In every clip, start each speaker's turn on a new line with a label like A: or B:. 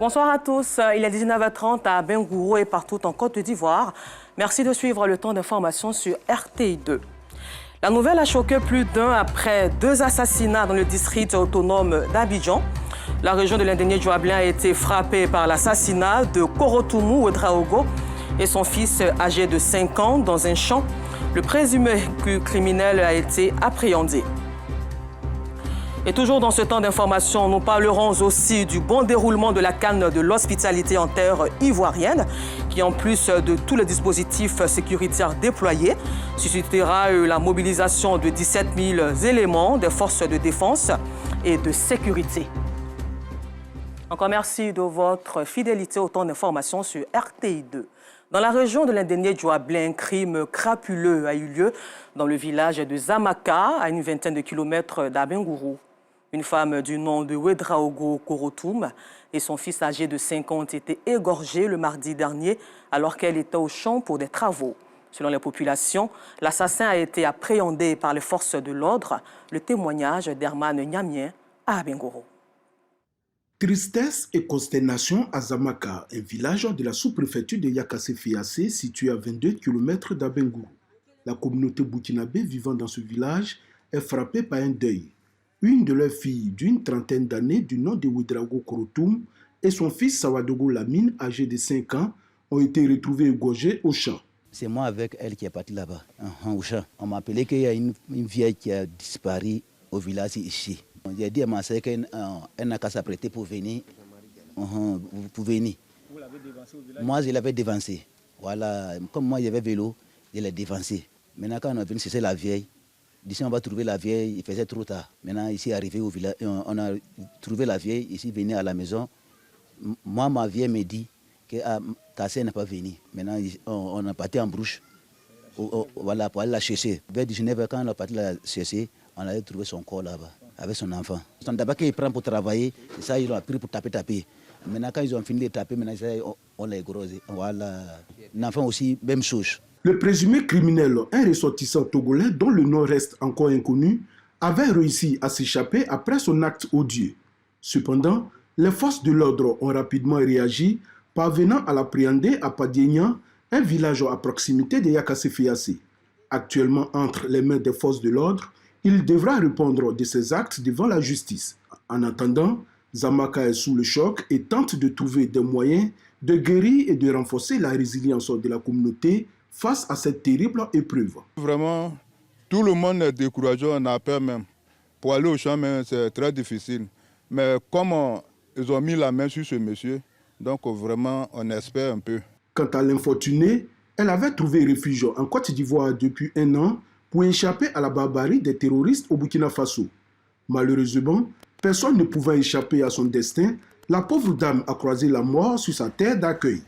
A: Bonsoir à tous. Il est 19h30 à Bengourou et partout en Côte d'Ivoire. Merci de suivre le temps d'information sur RTI2. La nouvelle a choqué plus d'un après 2 assassinats dans le district autonome d'Abidjan. La région de l'Indénié-Djoablin a été frappée par l'assassinat de Korotoumou Ouedraogo et son fils âgé de 5 ans dans un champ. Le présumé criminel a été appréhendé. Et toujours dans ce temps d'information, nous parlerons aussi du bon déroulement de la canne de l'hospitalité en terre ivoirienne, qui en plus de tous les dispositifs sécuritaires déployés, suscitera la mobilisation de 17 000 éléments des forces de défense et de sécurité. Encore merci de votre fidélité au temps d'information sur RTI2. Dans la région de l'Indénié-Djoablin, un crime crapuleux a eu lieu dans le village de Zamaka, à une vingtaine de kilomètres d'Abengourou. Une femme du nom de Ouedraogo Korotoum et son fils âgé de 5 ans ont été égorgés le mardi dernier alors qu'elle était au champ pour des travaux. Selon les populations, l'assassin a été appréhendé par les forces de l'ordre. Le témoignage d'Herman Niamien à Abengourou.
B: Tristesse et consternation à Zamaka, un village de la sous-préfecture de Yakassé-Fiassé situé à 22 km d'Abengourou. La communauté burkinabé vivant dans ce village est frappée par un deuil. Une de leurs filles d'une trentaine d'années du nom de Ouedraogo Korotoum et son fils Sawadogo Lamine, âgé de 5 ans, ont été retrouvés égorgés au champ.
C: C'est moi avec elle qui est parti là-bas, au champ. On m'a appelé qu'il y a une vieille qui a disparu au village ici. J'ai dit à ma soeur qu'elle n'a qu'à s'apprêter pour venir. Pour venir. Vous l'avez dévancé au village? Moi, je l'avais dévancé. Voilà. Comme moi, j'avais vélo, je l'ai dévancé. Maintenant, quand on est venu, c'est la vieille. D'ici, on va trouver la vieille, il faisait trop tard. Maintenant, ici, arrivé au village, on a trouvé la vieille, ici, venue à la maison. Moi, ma vieille me dit que ta sœur n'est pas venue. Maintenant, on est parti en brouche, voilà, pour aller la chercher. Vers 19h, quand on est parti la chercher, on a trouvé son corps là-bas, avec son enfant. Son tabac qu'il prend pour travailler, c'est ça, ils ont appris pour taper. Maintenant, quand ils ont fini de taper, maintenant, on l'a égorgé. Voilà. L'enfant aussi, même chose.
B: Le présumé criminel, un ressortissant togolais dont le nom reste encore inconnu, avait réussi à s'échapper après son acte odieux. Cependant, les forces de l'ordre ont rapidement réagi, parvenant à l'appréhender à Padiegnan, un village à proximité de Yakassé-Fiassé. Actuellement entre les mains des forces de l'ordre, il devra répondre de ses actes devant la justice. En attendant, Zamaka est sous le choc et tente de trouver des moyens de guérir et de renforcer la résilience de la communauté face à cette terrible épreuve.
D: Vraiment, tout le monde est découragé, on a peur même. Pour aller au champ, c'est très difficile. Mais comme ils ont mis la main sur ce monsieur, donc vraiment, on espère un peu.
B: Quant à l'infortunée, elle avait trouvé refuge en Côte d'Ivoire depuis 1 an pour échapper à la barbarie des terroristes au Burkina Faso. Malheureusement, personne ne pouvant échapper à son destin, la pauvre dame a croisé la mort sur sa terre d'accueil.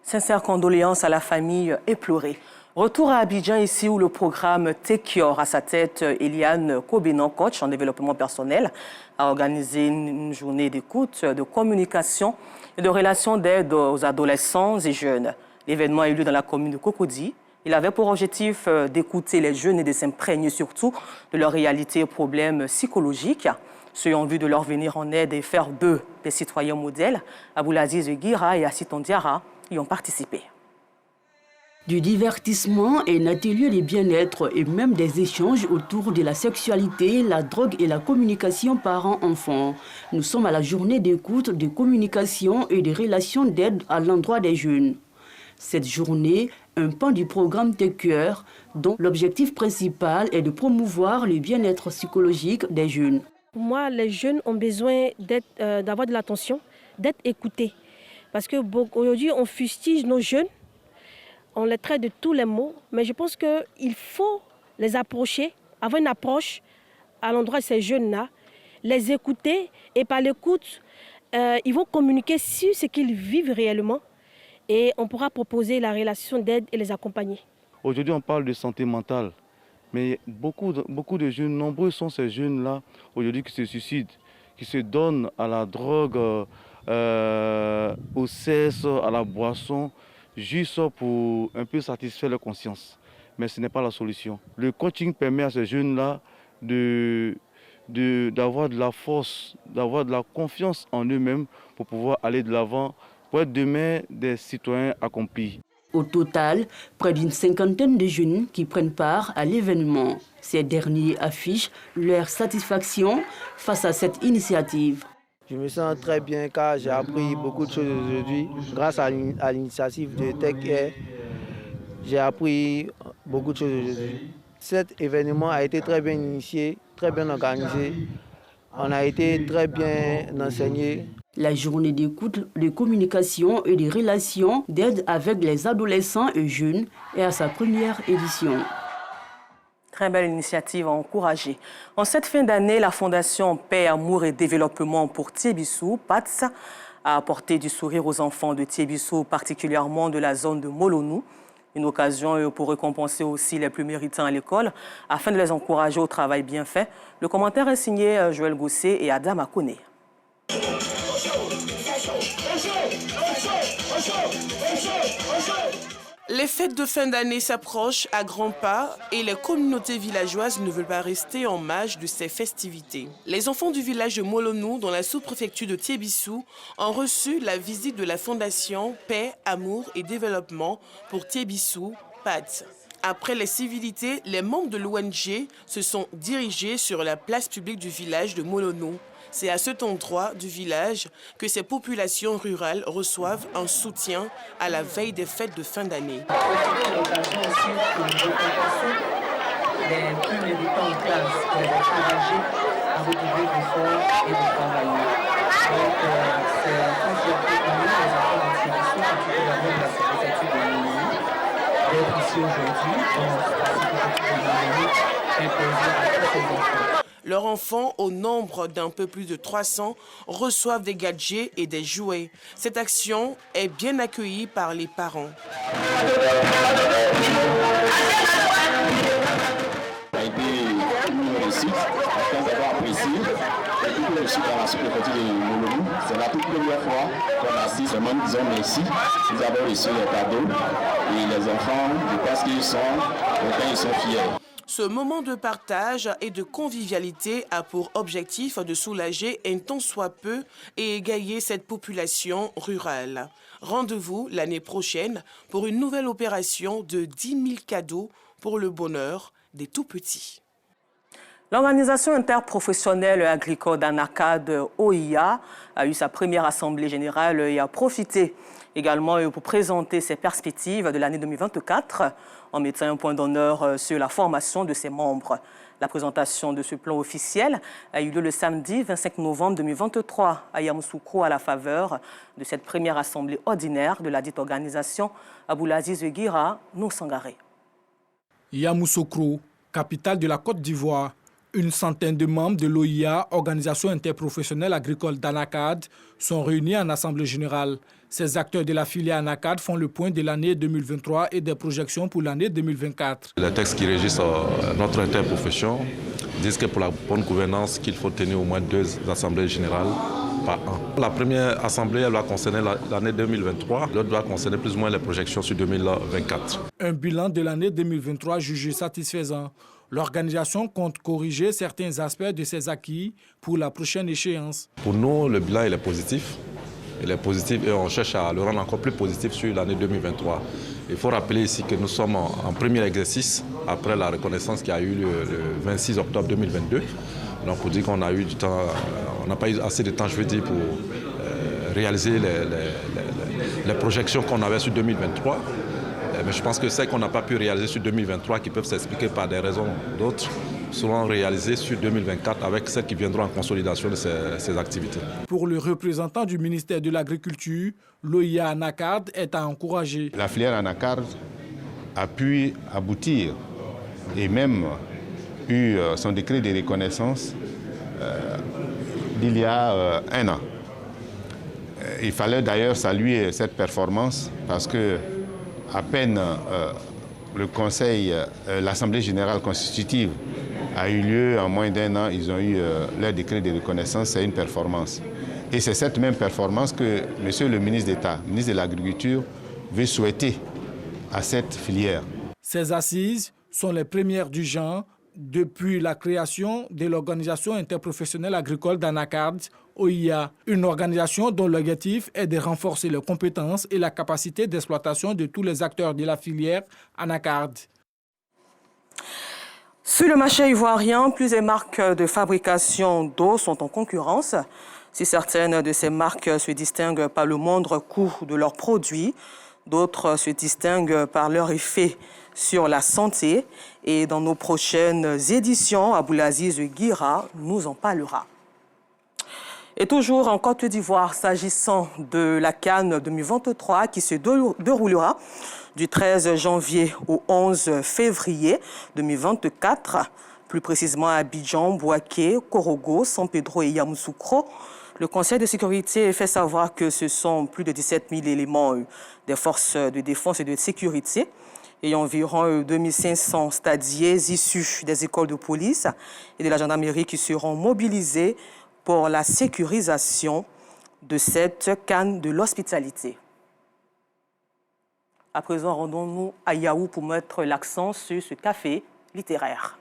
A: Sincères condoléances à la famille éplorée. Retour à Abidjan ici où le programme Tekior, à sa tête Eliane Kobenan, coach en développement personnel, a organisé une journée d'écoute, de communication et de relations d'aide aux adolescents et jeunes. L'événement a eu lieu dans la commune de Cocody. Il avait pour objectif d'écouter les jeunes et de s'imprégner surtout de leur réalité et problèmes psychologiques. Ceux en vue de leur venir en aide et faire d'eux des citoyens modèles, Aboulaziz Guira et Assiton Diarra y ont participé.
E: Du divertissement, un atelier de bien-être et même des échanges autour de la sexualité, la drogue et la communication parents-enfants. Nous sommes à la journée d'écoute, de communication et de relations d'aide à l'endroit des jeunes. Cette journée, un pan du programme Tekior, dont l'objectif principal est de promouvoir le bien-être psychologique des jeunes.
F: Pour moi, les jeunes ont besoin d'avoir de l'attention, d'être écoutés. Parce qu'aujourd'hui, on fustige nos jeunes, on les traite de tous les mots, mais je pense qu'il faut les approcher, avoir une approche à l'endroit de ces jeunes-là, les écouter et par l'écoute, ils vont communiquer sur ce qu'ils vivent réellement et on pourra proposer la relation d'aide et les accompagner.
G: Aujourd'hui, on parle de santé mentale, mais beaucoup de jeunes, nombreux sont ces jeunes-là aujourd'hui qui se suicident, qui se donnent à la drogue, au sexe, à la boisson, juste pour un peu satisfaire leur conscience. Mais ce n'est pas la solution. Le coaching permet à ces jeunes-là de d'avoir de la force, d'avoir de la confiance en eux-mêmes pour pouvoir aller de l'avant, pour être demain des citoyens accomplis.
E: Au total, près d'une cinquantaine de jeunes qui prennent part à l'événement. Ces derniers affichent leur satisfaction face à cette initiative.
H: Je me sens très bien car j'ai appris beaucoup de choses aujourd'hui. Grâce à l'initiative de Tech Air, j'ai appris beaucoup de choses aujourd'hui. Cet événement a été très bien initié, très bien organisé. On a été très bien enseigné.
E: La journée d'écoute, de communication et de relations d'aide avec les adolescents et jeunes est à sa première édition.
A: Très belle initiative à encourager. En cette fin d'année, la Fondation Paix, Amour et Développement pour Thiébissou, PATS, a apporté du sourire aux enfants de Thiébissou, particulièrement de la zone de Molonou. Une occasion pour récompenser aussi les plus méritants à l'école, afin de les encourager au travail bien fait. Le commentaire est signé Joël Gosset et Adam Akone.
I: Les fêtes de fin d'année s'approchent à grands pas et les communautés villageoises ne veulent pas rester en marge de ces festivités. Les enfants du village de Molonou, dans la sous-préfecture de Thiébissou, ont reçu la visite de la Fondation Paix, Amour et Développement pour Thiébissou, PATS. Après les civilités, les membres de l'ONG se sont dirigés sur la place publique du village de Molonou. C'est à cet endroit du village que ces populations rurales reçoivent un soutien à la veille des fêtes de fin d'année.
J: C'est l'occasion aussi de récompenser les plus méritants en classe pour les encourager à retrouver l'effort et de travailler. Donc c'est un fierté pour nous, les enfants de Thiébissou, particulièrement de la sous-préfecture de Molonou, d'être ici aujourd'hui. Donc la sous-préfecture de Molonou fait plaisir à tous ces enfants.
I: Leurs enfants, au nombre d'un peu plus de 300, reçoivent des gadgets et des jouets. Cette action est bien accueillie par les parents.
K: Ça a été une réussite, après avoir apprécié. Et puis je suis dans la sous-préfecture de Molonou. C'est la toute première fois qu'on assiste. Vraiment, nous disons merci. Nous avons reçu les cadeaux. Et les enfants, je pense qu'ils sont fiers.
I: Ce moment de partage et de convivialité a pour objectif de soulager un tant soit peu et égayer cette population rurale. Rendez-vous l'année prochaine pour une nouvelle opération de 10 000 cadeaux pour le bonheur des tout-petits.
A: L'Organisation interprofessionnelle agricole d'Anakad, OIA, a eu sa première assemblée générale et a profité également pour présenter ses perspectives de l'année 2024 en mettant un point d'honneur sur la formation de ses membres. La présentation de ce plan officiel a eu lieu le samedi 25 novembre 2023 à Yamoussoukro à la faveur de cette première assemblée ordinaire de la dite organisation. Aboulaziz Guira, nous Sangaré.
L: Yamoussoukro, capitale de la Côte d'Ivoire. Une centaine de membres de l'OIA, Organisation interprofessionnelle agricole d'Anakad, sont réunis en assemblée générale. Ces acteurs de la filière Anakad font le point de l'année 2023 et des projections pour l'année 2024.
M: Les textes qui régissent notre interprofession disent que pour la bonne gouvernance, qu'il faut tenir au moins 2 assemblées générales par an. La première assemblée, elle va concerner l'année 2023, l'autre va concerner plus ou moins les projections sur 2024.
L: Un bilan de l'année 2023 jugé satisfaisant. L'organisation compte corriger certains aspects de ses acquis pour la prochaine échéance.
M: Pour nous, le bilan il est positif. Il est positif et on cherche à le rendre encore plus positif sur l'année 2023. Il faut rappeler ici que nous sommes en premier exercice après la reconnaissance qui a eu le 26 octobre 2022. Donc pour dire qu'on a eu du temps, on n'a pas eu assez de temps, je veux dire, pour réaliser les projections qu'on avait sur 2023. Mais je pense que celles qu'on n'a pas pu réaliser sur 2023, qui peuvent s'expliquer par des raisons d'autres, seront réalisées sur 2024 avec celles qui viendront en consolidation de ces activités.
L: Pour le représentant du ministère de l'Agriculture, l'OIA Anakad est à encourager.
N: La filière Anakad a pu aboutir et même eu son décret de reconnaissance d'il y a 1 an. Il fallait d'ailleurs saluer cette performance parce que à peine le Conseil, l'Assemblée générale constitutive a eu lieu en moins d'1 an, ils ont eu leur décret de reconnaissance, c'est une performance. Et c'est cette même performance que Monsieur le ministre d'État, ministre de l'Agriculture, veut souhaiter à cette filière.
L: Ces assises sont les premières du genre depuis la création de l'Organisation interprofessionnelle agricole d'Anakard, OIA, une organisation dont l'objectif est de renforcer les compétences et la capacité d'exploitation de tous les acteurs de la filière Anakard.
A: Sur le marché ivoirien, plusieurs marques de fabrication d'eau sont en concurrence. Si certaines de ces marques se distinguent par le moindre coût de leurs produits, d'autres se distinguent par leur effet sur la santé. Et dans nos prochaines éditions, Aboulaziz Guira nous en parlera. Et toujours en Côte d'Ivoire, s'agissant de la CAN 2023 qui se déroulera du 13 janvier au 11 février 2024, plus précisément à Abidjan, Bouaké, Korogo, San Pedro et Yamoussoukro. Le Conseil de sécurité fait savoir que ce sont plus de 17 000 éléments des forces de défense et de sécurité et environ 2500 stadiers issus des écoles de police et de la gendarmerie qui seront mobilisés pour la sécurisation de cette CAN de l'hospitalité. À présent, rendons-nous à Yaou pour mettre l'accent sur ce café littéraire.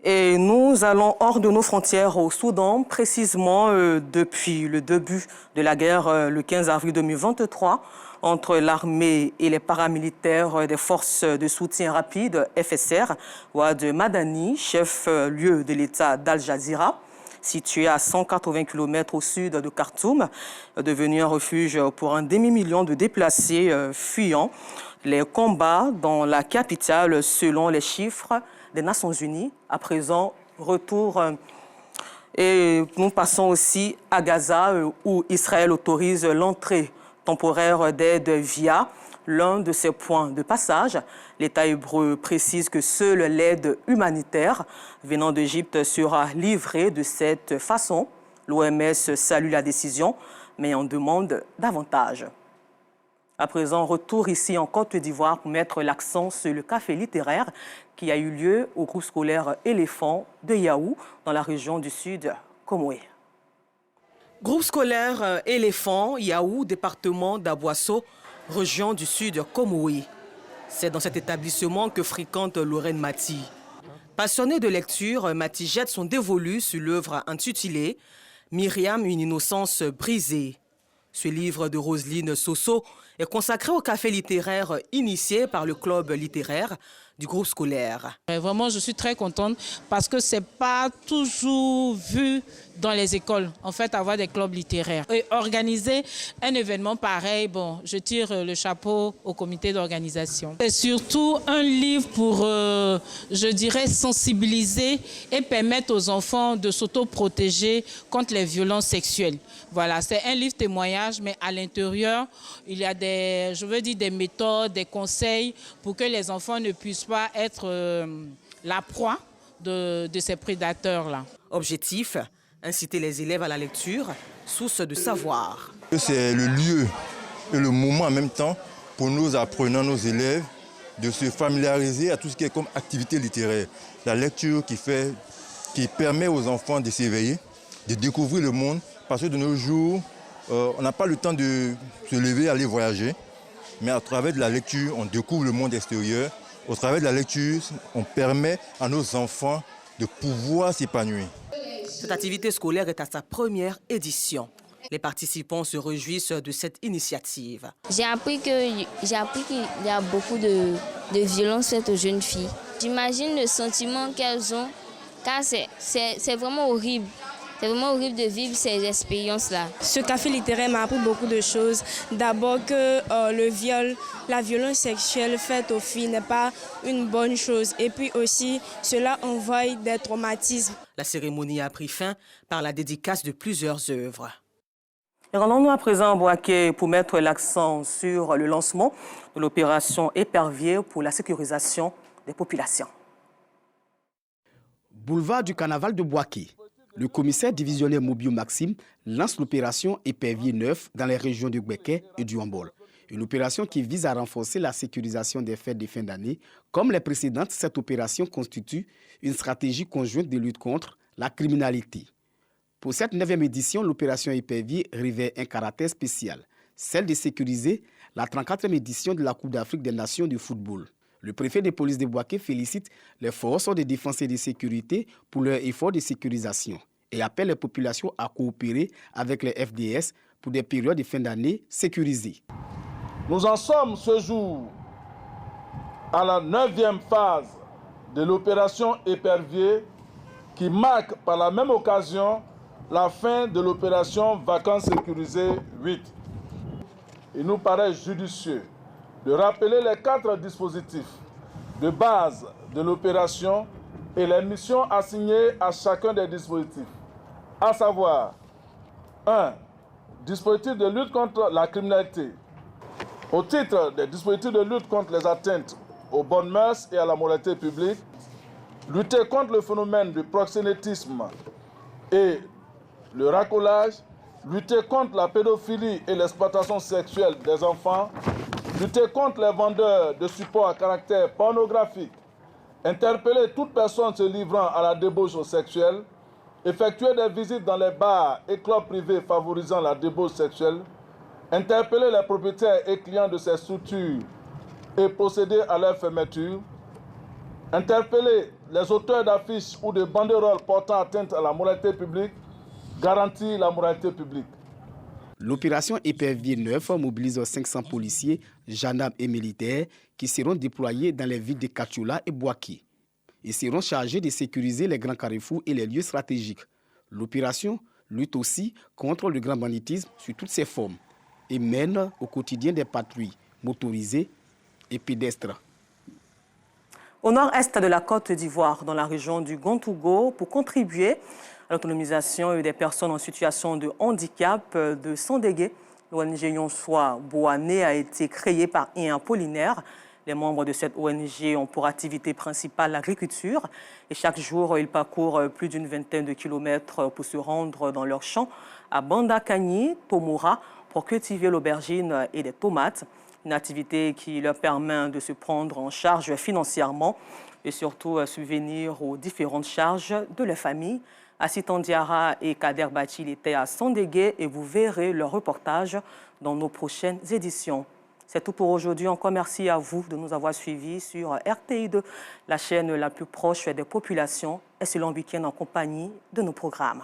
A: Et nous allons hors de nos frontières au Soudan, précisément depuis le début de la guerre le 15 avril 2023 entre l'armée et les paramilitaires des forces de soutien rapide FSR, Ouad Madani, chef-lieu de l'État d'Al Jazeera, situé à 180 km au sud de Khartoum, devenu un refuge pour un demi-million de déplacés fuyant les combats dans la capitale selon les chiffres des Nations Unies. À présent, retour et nous passons aussi à Gaza où Israël autorise l'entrée temporaire d'aide via l'un de ses points de passage. L'État hébreu précise que seule l'aide humanitaire venant d'Égypte sera livrée de cette façon. L'OMS salue la décision, mais en demande davantage. À présent, retour ici en Côte d'Ivoire pour mettre l'accent sur le café littéraire qui a eu lieu au groupe scolaire Éléphant de Yaou, dans la région du Sud, Komoé. Groupe scolaire Éléphant, Yaou, département d'Aboisseau, région du Sud, Komoé. C'est dans cet établissement que fréquente Lorraine Mati. Passionnée de lecture, Mati jette son dévolu sur l'œuvre intitulée « Myriam, une innocence brisée ». Ce livre de Roselyne Soso est consacré au café littéraire initié par le club littéraire du groupe scolaire.
O: Vraiment, je suis très contente parce que ce n'est pas toujours vu dans les écoles, en fait, avoir des clubs littéraires. Et organiser un événement pareil, bon, je tire le chapeau au comité d'organisation. C'est surtout un livre pour, je dirais, sensibiliser et permettre aux enfants de s'auto-protéger contre les violences sexuelles. Voilà, c'est un livre témoignage, mais à l'intérieur, il y a des méthodes, des conseils pour que les enfants ne puissent pas être la proie de ces prédateurs-là.
A: Objectif, inciter les élèves à la lecture, source de savoir.
P: C'est le lieu et le moment en même temps pour nos apprenants, nos élèves, de se familiariser à tout ce qui est comme activité littéraire. La lecture qui permet aux enfants de s'éveiller, de découvrir le monde, parce que de nos jours, on n'a pas le temps de se lever, aller voyager, mais à travers de la lecture, on découvre le monde extérieur. Au travers de la lecture, on permet à nos enfants de pouvoir s'épanouir.
A: Cette activité scolaire est à sa première édition. Les participants se réjouissent de cette initiative.
Q: J'ai appris qu'il y a beaucoup de violences faites aux jeunes filles. J'imagine le sentiment qu'elles ont, car c'est vraiment horrible. C'est vraiment horrible de vivre ces expériences-là.
R: Ce café littéraire m'a appris beaucoup de choses. D'abord que le viol, la violence sexuelle faite aux filles n'est pas une bonne chose. Et puis aussi, cela envoie des traumatismes.
A: La cérémonie a pris fin par la dédicace de plusieurs œuvres. Rendons-nous à présent à Bouaké pour mettre l'accent sur le lancement de l'opération Épervier pour la sécurisation des populations.
S: Boulevard du Carnaval de Bouaké. Le commissaire divisionnaire Mobio Maxime lance l'opération Épervier 9 dans les régions de Gbeke et du Hambol. Une opération qui vise à renforcer la sécurisation des fêtes de fin d'année. Comme les précédentes, cette opération constitue une stratégie conjointe de lutte contre la criminalité. Pour cette 9e édition, l'opération Épervier revêt un caractère spécial. celle de sécuriser la 34e édition de la Coupe d'Afrique des Nations de football. Le préfet de police de Bouaké félicite les forces de défense et de sécurité pour leur effort de sécurisation et appelle les populations à coopérer avec les FDS pour des périodes de fin d'année sécurisées.
T: Nous en sommes ce jour à la 9e phase de l'opération Épervier qui marque par la même occasion la fin de l'opération Vacances sécurisées 8. Il nous paraît judicieux de rappeler les 4 dispositifs de base de l'opération et les missions assignées à chacun des dispositifs, à savoir 1. Dispositif de lutte contre la criminalité. Au titre des dispositifs de lutte contre les atteintes aux bonnes mœurs et à la moralité publique, lutter contre le phénomène du proxénétisme et le racolage, lutter contre la pédophilie et l'exploitation sexuelle des enfants, lutter contre les vendeurs de supports à caractère pornographique, interpeller toute personne se livrant à la débauche sexuelle, effectuer des visites dans les bars et clubs privés favorisant la débauche sexuelle, interpeller les propriétaires et clients de ces structures et procéder à leur fermeture, interpeller les auteurs d'affiches ou de banderoles portant atteinte à la moralité publique, garantir la moralité publique.
S: L'opération Épervier 9 mobilise 500 policiers, gendarmes et militaires qui seront déployés dans les villes de Kachula et Bouaké. Ils seront chargés de sécuriser les grands carrefours et les lieux stratégiques. L'opération lutte aussi contre le grand banditisme sous toutes ses formes et mène au quotidien des patrouilles motorisées et pédestres.
A: Au nord-est de la Côte d'Ivoire, dans la région du Gontougo, pour contribuer à l'autonomisation des personnes en situation de handicap de Sandégué, l'ONG Yonsoa Boané a été créée par Ian Apollinaire. Les membres de cette ONG ont pour activité principale l'agriculture et chaque jour, ils parcourent plus d'une vingtaine de kilomètres pour se rendre dans leur champ à Bandakani, Pomora, pour cultiver l'aubergine et des tomates. Une activité qui leur permet de se prendre en charge financièrement et surtout subvenir aux différentes charges de leur famille. Assitan Diarra et Kader Bachil étaient à Sandégué et vous verrez leur reportage dans nos prochaines éditions. C'est tout pour aujourd'hui. Encore merci à vous de nous avoir suivis sur RTI2, la chaîne la plus proche des populations. Excellent week-end en compagnie de nos programmes.